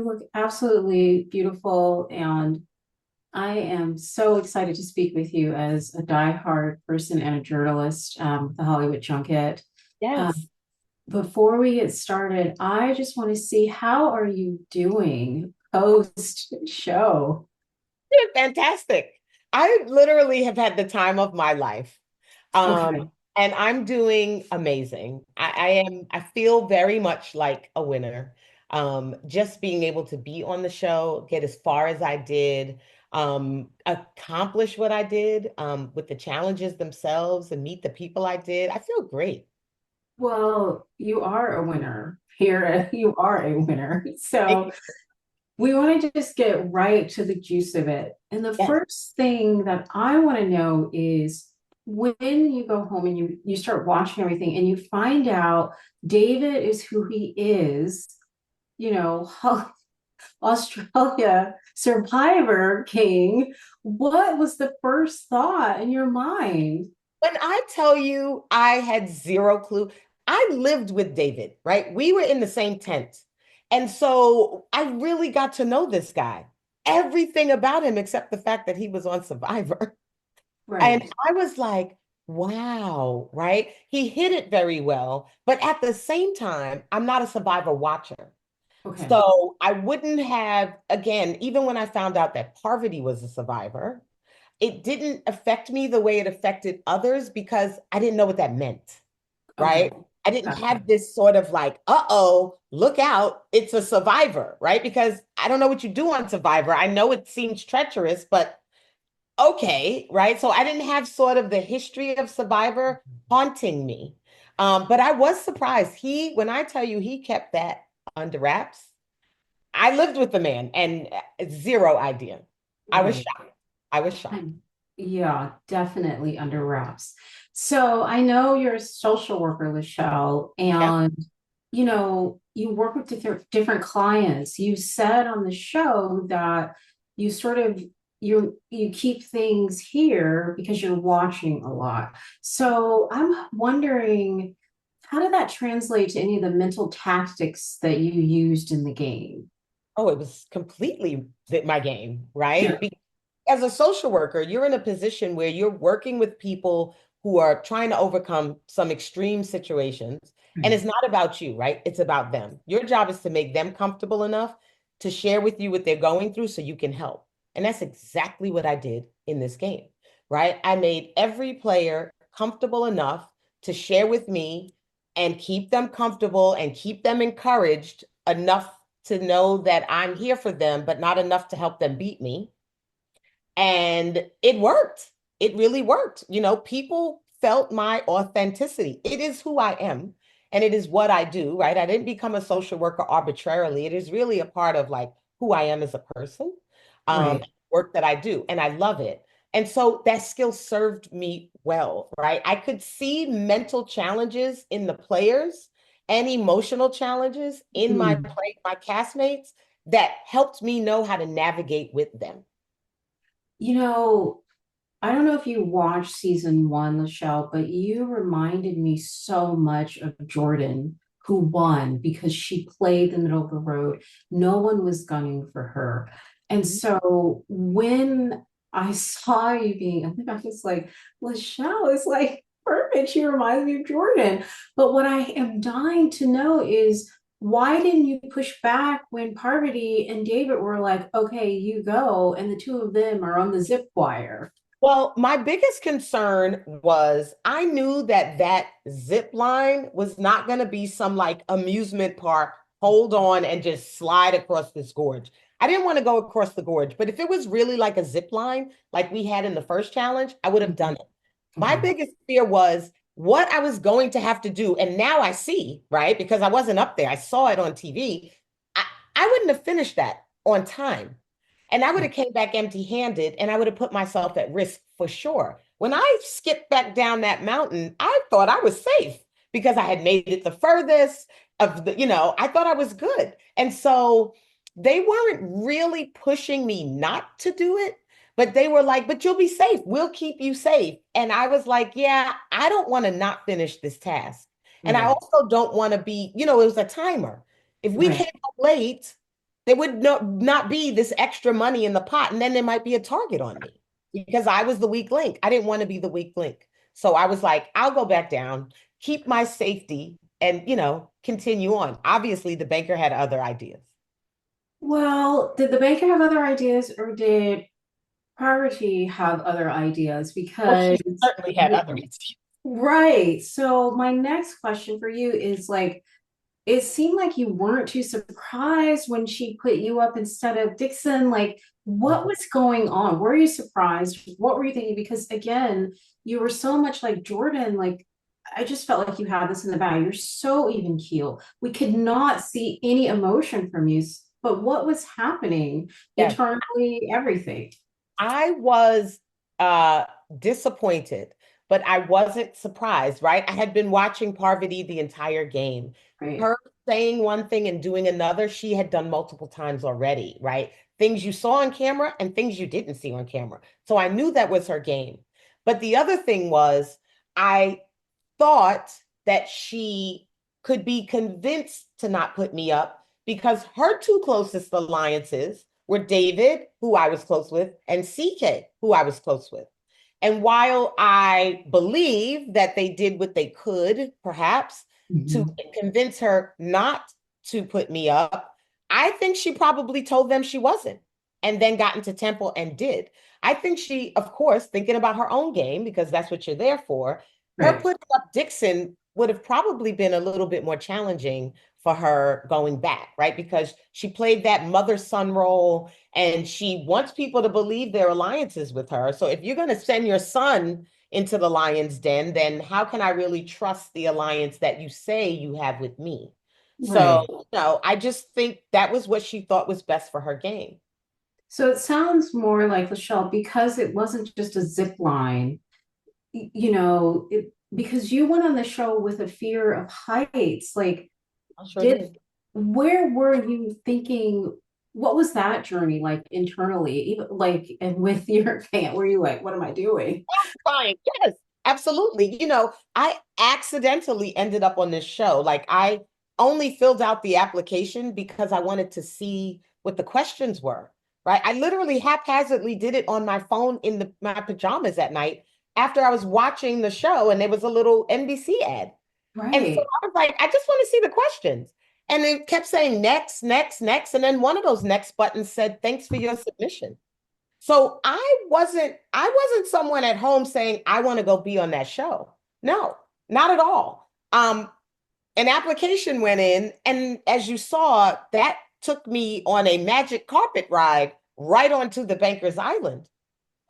Look absolutely beautiful, and I am so excited to speak with you as a diehard person and a journalist with the Hollywood Junket. Um, Yes. Before we get started, I just want to see how are you doing post show? You're fantastic. I literally have had the time of my life. Um, Okay. and I'm doing amazing. I feel very much like a winner. Just being able to be on the show, get as far as I did, accomplish what I did, with the challenges themselves and meet the people I did. I feel great. Well, you are a winner here. You are a winner. Thank So you. we want to just get right to the juice of it. And the Yes. first thing that I want to know is when you go home and you start watching everything and you find out David is who he is, you know, Australia Survivor King, what was the first thought in your mind? When I tell you I had zero clue, I lived with David, right? We were in the same tent. And so I really got to know this guy, everything about him except the fact that he was on Survivor. And Right. I was like, wow, right? He hit it very well. But at the same time, I'm not a Survivor watcher. Okay. So I wouldn't have, again, even when I found out that Parvati was a survivor, it didn't affect me the way it affected others because I didn't know what that meant, right? Okay. I didn't Gotcha. have this sort of like, uh-oh, look out, it's a survivor, right? Because I don't know what you do on Survivor. I know it seems treacherous, but okay, right? So I didn't have sort of the history of Survivor haunting me. But I was surprised. When I tell you he kept that under wraps, I lived with the man and zero idea. I was Right. shocked. I was shocked. I'm- Yeah, definitely under wraps. So I know you're a social worker, Lachelle, Yep. and you work with different clients. You said on the show that you sort of you keep things here because you're watching a lot. So I'm wondering, how did that translate to any of the mental tactics that you used in the game? Oh, it was completely my game, Yeah. right? As a social worker, you're in a position where you're working with people who are trying to overcome some extreme situations. And Right. it's not about you, right? It's about them. Your job is to make them comfortable enough to share with you what they're going through so you can help. And that's exactly what I did in this game, right? I made every player comfortable enough to share with me and keep them comfortable and keep them encouraged enough to know that I'm here for them, but not enough to help them beat me. And it worked. It really worked. People felt my authenticity. It is who I am and it is what I do, right? I didn't become a social worker arbitrarily. It is really a part of like who I am as a person, Right. work that I do, and I love it. And so that skill served me well, right? I could see mental challenges in the players and emotional challenges in Hmm. my castmates that helped me know how to navigate with them. You know, I don't know if you watched season one, Lachelle, but you reminded me so much of Jordan, who won because she played the middle of the road. No one was gunning for her. And Mhm. so when I saw you being, I think I was like, Lachelle is like perfect. She reminds me of Jordan. But what I am dying to know is why didn't you push back when Parvati and David were like, okay, you go, and the two of them are on the zip wire? Well, my biggest concern was I knew that that zip line was not going to be some like amusement park, hold on and just slide across this gorge. I didn't want to go across the gorge, but if it was really like a zip line, like we had in the first challenge, I would have done Mhm. it. My Okay. biggest fear was what I was going to have to do. And now I see, right? Because I wasn't up there, I saw it on TV. I, I wouldn't have finished that on time. And I would have came back empty-handed and I would have put myself at risk for sure. When I skipped back down that mountain, I thought I was safe because I had made it the furthest I thought I was good. And so they weren't really pushing me not to do it, but they were like, but you'll be safe. We'll keep you safe. And I was like, yeah, I don't want to not finish this task. And I Right. also don't want to be, it was a timer. If we Right. came up late, there would not be this extra money in the pot, and then there might be a target on me because I was the weak link. I didn't want to be the weak link. So I was like, I'll go back down, keep my safety, and continue on. Obviously, the banker had other ideas. Well, did the banker have other ideas or did Parvati have other ideas? Well, she Because, certainly had other ideas. right. So my next question for you is like, it seemed like you weren't too surprised when she put you up instead of Dixon. Like, what was going on? Were you surprised? What were you thinking? Because again, you were so much like Jordan. Like, I just felt like you had this in the bag. You're so even keel. We could not see any emotion from you. But what was happening Yes. internally? Everything. I was uh disappointed, but I wasn't surprised, right? I had been watching Parvati the entire game. Right. Her saying one thing and doing another, she had done multiple times already, right? Things you saw on camera and things you didn't see on camera. So I knew that was her game. But the other thing was, I thought that she could be convinced to not put me up because her two closest alliances were David, who I was close with, and CK, who I was close with. And while I believe that they did what they could, perhaps, to Mhm. convince her not to put me up, I think she probably told them she wasn't and then got into Temple and did. I think she, of course, thinking about her own game, because that's what you're there for, her Right. putting up Dixon would have probably been a little bit more challenging for her going back, right? Because she played that mother-son role and she wants people to believe their alliances with her. So if you're going to send your son into the lion's den, then how can I really trust the alliance that you say you have with me? So, Right. I just think that was what she thought was best for her game. So it sounds more like Lachelle because it wasn't just a zip line, because you went on the show with a fear of heights. Like, I sure did did. where were you thinking? What was that journey like internally? Even like, and with your fan, were you like, what am I doing? Fine. Yes, absolutely. I accidentally ended up on this show. Like, I only filled out the application because I wanted to see what the questions were, right? I literally haphazardly did it on my phone in my pajamas at night after I was watching the show and there was a little NBC ad. And so Right. I was like, I just want to see the questions. And it kept saying next, next, next. And then one of those next buttons said, thanks for your submission. So I wasn't someone at home saying I want to go be on that show. No, not at all. An application went in, and as you saw, that took me on a magic carpet ride right onto the Banker's Island.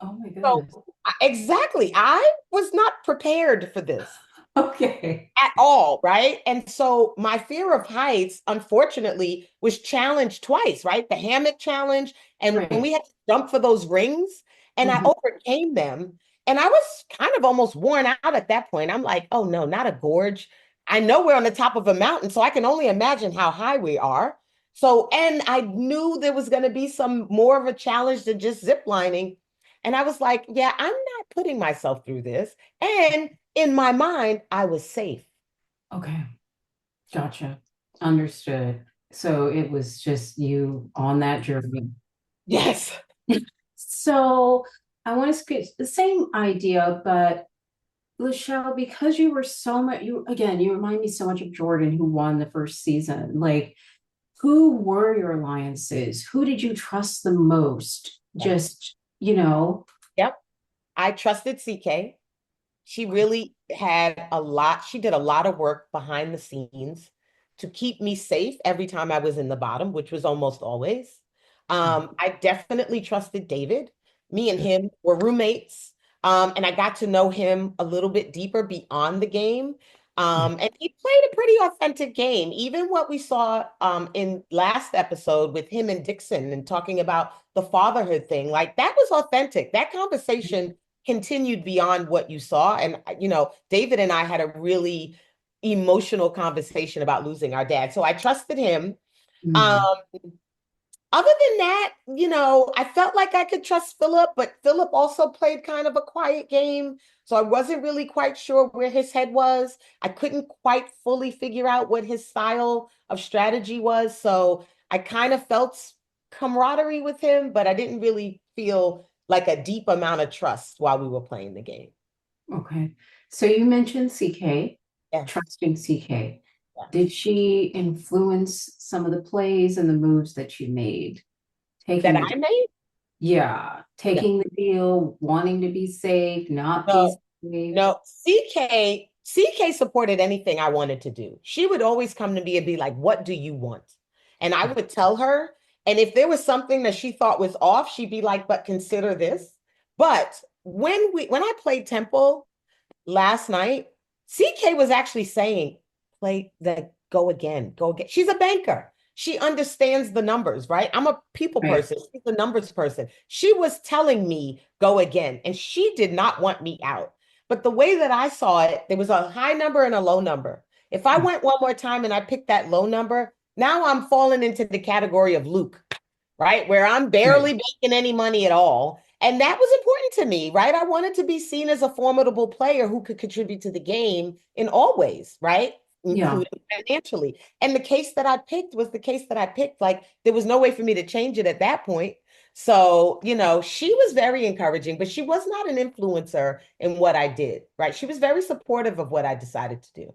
Oh my So goodness. exactly, I was not prepared for this Okay. at all, right? And so my fear of heights, unfortunately, was challenged twice, right? The hammock challenge, and when Right. we had to jump for those rings, and I Mhm. overcame them. And I was kind of almost worn out at that point. I'm like, oh no, not a gorge. I know we're on the top of a mountain, so I can only imagine how high we are. So, and I knew there was going to be some more of a challenge than just zip lining. And I was like, yeah, I'm not putting myself through this. And in my mind, I was safe. Okay. Gotcha. Understood. So it was just you on that journey. Yes. So I want to skip the same idea, but Lachelle, because you were so much, you remind me so much of Jordan, who won the first season. Like, who were your alliances? Who did you trust the most? Yes. Just, you know, Yep. I trusted CK. She really had a lot, she did a lot of work behind the scenes to keep me safe every time I was in the bottom, which was almost always. I definitely trusted David. Me and him were roommates. And I got to know him a little bit deeper beyond the game. And he played a pretty authentic game. Even what we saw in last episode with him and Dixon and talking about the fatherhood thing, like that was authentic. That conversation continued beyond what you saw. And, David and I had a really emotional conversation about losing our dad. So I trusted him. Um, Mhm. Other than that, I felt like I could trust Philip, but Philip also played kind of a quiet game. So I wasn't really quite sure where his head was. I couldn't quite fully figure out what his style of strategy was. So I kind of felt camaraderie with him, but I didn't really feel like a deep amount of trust while we were playing the game. Okay. So you mentioned CK, Yes, trusting CK. Did yes. she influence some of the plays and the moves that you made? That Taking the, I made? yeah, No. taking the deal, wanting to be safe, not be No, safe. no. CK supported anything I wanted to do. She would always come to me and be like, "What do you want?" And I would tell her. And if there was something that she thought was off, she'd be like, "But consider this." But when I played Temple last night, CK was actually saying, play the go again, go again. She's a banker. She understands the numbers, right? I'm a people Right. person. She's a numbers person. She was telling me go again, and she did not want me out. But the way that I saw it, there was a high number and a low number. If I went one more time and I picked that low number, now I'm falling into the category of Luke, right? Where I'm Right. barely making any money at all. And that was important to me, right? I wanted to be seen as a formidable player who could contribute to the game in all ways, right? Yeah. Including financially. And the case that I picked was the case that I picked. Like, there was no way for me to change it at that point. So, she was very encouraging, but she was not an influencer in what I did, right? She was very supportive of what I decided to do.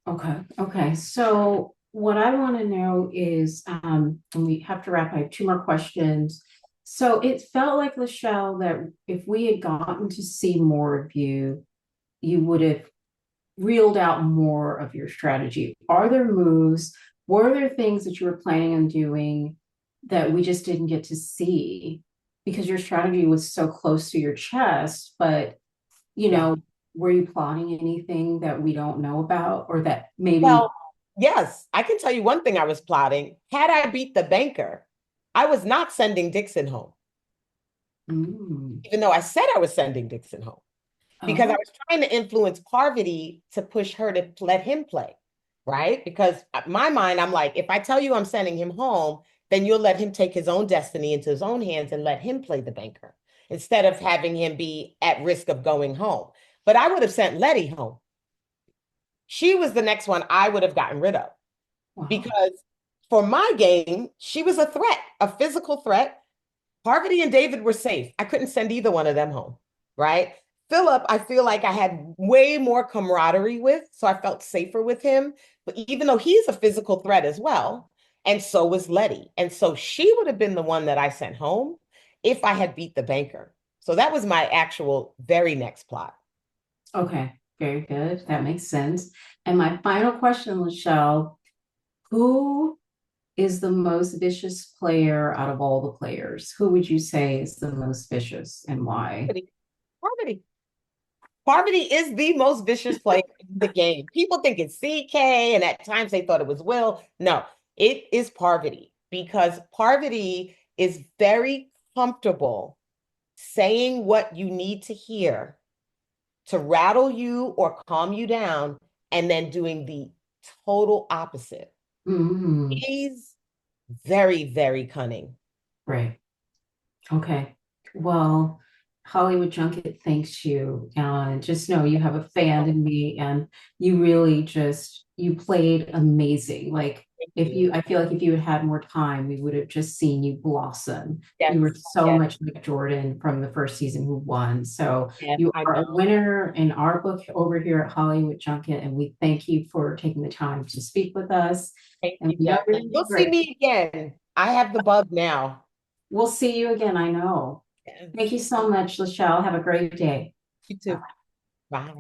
Okay. Okay. So what I want to know is, and we have to wrap. I have two more questions. So it felt like, Lachelle, that if we had gotten to see more of you, you would have reeled out more of your strategy. Are there moves? Were there things that you were planning on doing that we just didn't get to see because your strategy was so close to your chest? But, you Yeah. know, were you plotting anything that we don't know about or that maybe? Well, yes, I can tell you one thing I was plotting. Had I beat the banker, I was not sending Dixon home, Mm, even though I said I was sending Dixon home, because I oh, was trying to influence Parvati to push her to let him play, right? Because my mind, I'm like, if I tell you I'm sending him home, then you'll let him take his own destiny into his own hands and let him play the banker instead of having him be at risk of going home. But I would have sent Letty home. She was the next one I would have gotten rid of wow. because for my game, she was a threat, a physical threat. Parvati and David were safe. I couldn't send either one of them home, right? Philip, I feel like I had way more camaraderie with, so I felt safer with him. But even though he's a physical threat as well, and so was Letty. And so she would have been the one that I sent home if I had beat the banker. So that was my actual very next plot. Okay, very good. That makes sense. And my final question, Lachelle, who is the most vicious player out of all the players? Who would you say is the most vicious and why? Parvati. Parvati. Parvati is the most vicious player in the game. People think it's CK, and at times they thought it was Will. No, it is Parvati because Parvati is very comfortable saying what you need to hear to rattle you or calm you down, and then doing the total opposite. Mm, He's very, very cunning. right. Okay. Well, Hollywood Junket thanks you. Just know you have a fan in me, and you really just you played amazing. Like Thank if you. you, I feel like if you had had more time, we would have just seen you blossom. You were Yes, so yes, much like Jordan from the first season who won. So yes, you I are a know. winner in our book over here at Hollywood Junket, and we thank you for taking the time to speak with us. Thank And you, we know you're Jackie. gonna do You'll see great. me again. I have the bug now. We'll see you again, I know. Yes. Thank you so much, Lachelle. Have a great day. You Bye. too. Bye.